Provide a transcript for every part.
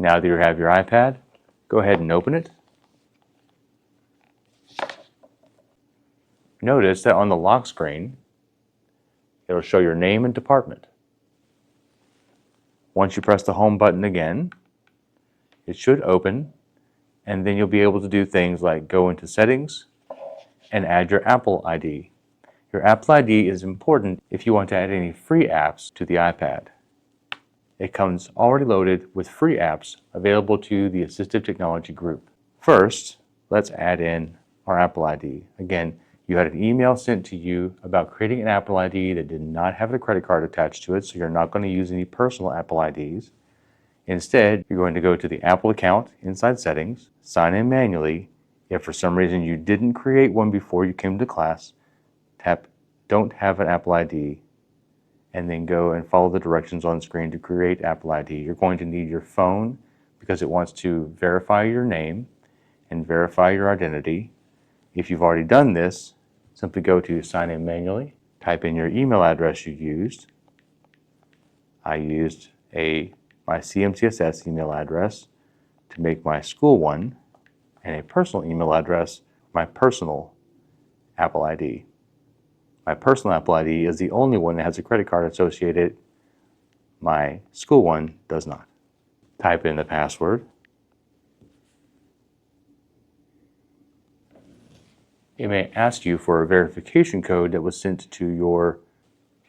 Now that you have your iPad, go ahead and open it. Notice that on the lock screen, it'll show your name and department. Once you press the home button again, it should open, and then you'll be able to do things like go into settings and add your Apple ID. Your Apple ID is important if you want to add any free apps to the iPad. It comes already loaded with free apps available to the assistive technology group. First, let's add in our Apple ID. Again, you had an email sent to you about creating an Apple ID that did not have a credit card attached to it, so you're not going to use any personal Apple IDs. Instead, you're going to go to the Apple account inside settings, sign in manually. If for some reason you didn't create one before you came to class, tap Don't Have an Apple ID, and then go and follow the directions on the screen to create Apple ID. You're going to need your phone because it wants to verify your name and verify your identity. If you've already done this, simply go to Sign In Manually, type in your email address you used. I used my CMCSS email address to make my school one, and a personal email address, my personal Apple ID. My personal Apple ID is the only one that has a credit card associated. My school one does not. Type in the password. It may ask you for a verification code that was sent to your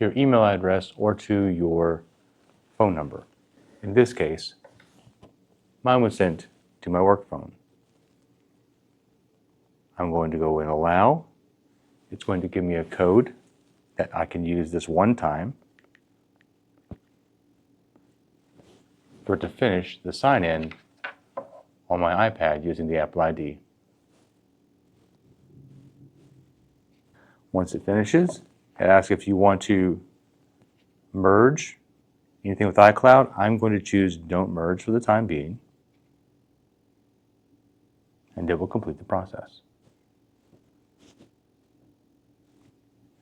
email address or to your phone number. In this case, mine was sent to my work phone. I'm going to go and allow. It's going to give me a code that I can use this one time for it to finish the sign-in on my iPad using the Apple ID. Once it finishes, it asks if you want to merge anything with iCloud. I'm going to choose Don't Merge for the time being, and it will complete the process.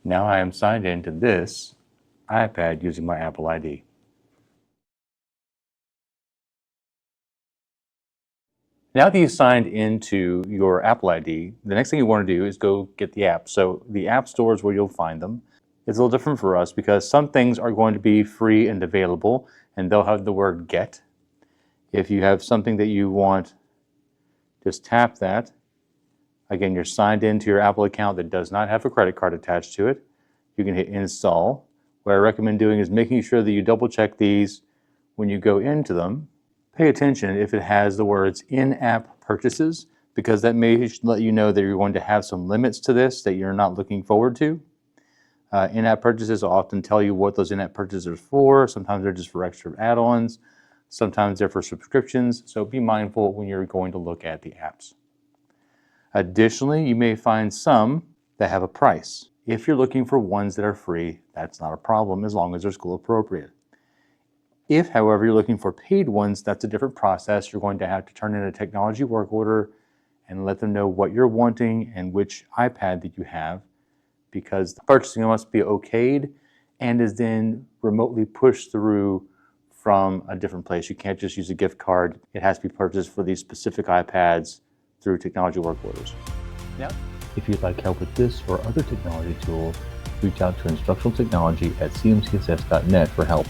Now I am signed into this iPad using my Apple ID. Now that you've signed into your Apple ID, the next thing you want to do is go get the app. So the app store is where you'll find them. It's a little different for us because some things are going to be free and available, and they'll have the word get. If you have something that you want, just tap that. Again, you're signed into your Apple account that does not have a credit card attached to it. You can hit install. What I recommend doing is making sure that you double check these when you go into them. Pay attention if it has the words in-app purchases, because that may let you know that you're going to have some limits to this that you're not looking forward to. In-app purchases will often tell you what those in-app purchases are for. Sometimes they're just for extra add-ons. Sometimes they're for subscriptions. So be mindful when you're going to look at the apps. Additionally, you may find some that have a price. If you're looking for ones that are free, that's not a problem as long as they're school appropriate. If, however, you're looking for paid ones, that's a different process. You're going to have to turn in a technology work order and let them know what you're wanting and which iPad that you have, because the purchasing must be okayed and is then remotely pushed through from a different place. You can't just use a gift card. It has to be purchased for these specific iPads through technology work orders. Now, if you'd like help with this or other technology tools, reach out to instructional technology at cmcss.net for help.